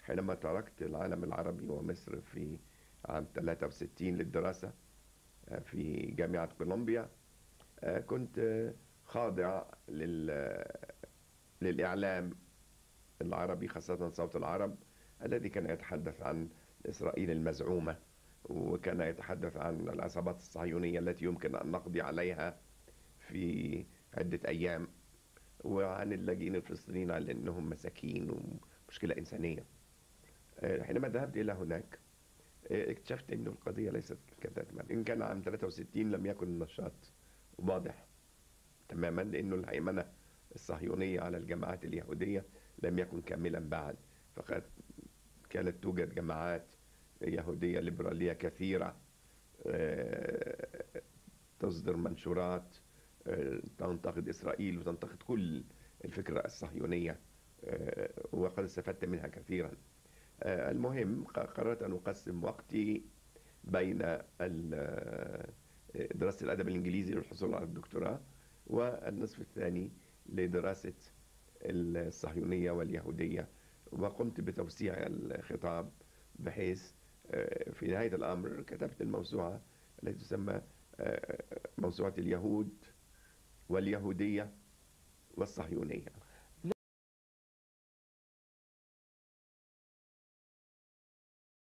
حينما تركت العالم العربي ومصر في عام 63 للدراسة في جامعة كولومبيا، كنت خاضع للإعلام العربي، خاصة صوت العرب الذي كان يتحدث عن إسرائيل المزعومة، وكان يتحدث عن العصابات الصهيونية التي يمكن أن نقضي عليها في عدة أيام، وعن اللاجئين الفلسطينيين على أنهم مساكين ومشكلة إنسانية. حينما ذهبت إلى هناك اكتشفت أن القضية ليست كذلك. إن كان عام 63 لم يكن النشاط واضح تماما، لأنه الهيمنة الصهيونية على الجماعات اليهودية لم يكن كاملا بعد، فقد كانت توجد جماعات يهودية ليبرالية كثيرة تصدر منشورات تنتقد إسرائيل وتنتقد كل الفكرة الصهيونية، وقد استفدت منها كثيرا. المهم قررت أن أقسم وقتي بين دراسة الأدب الإنجليزي للحصول على الدكتوراه، والنصف الثاني لدراسة الصهيونية واليهودية، وقمت بتوسيع الخطاب بحيث في نهاية الأمر كتبت الموسوعة التي تسمى موسوعة اليهود واليهودية والصهيونية.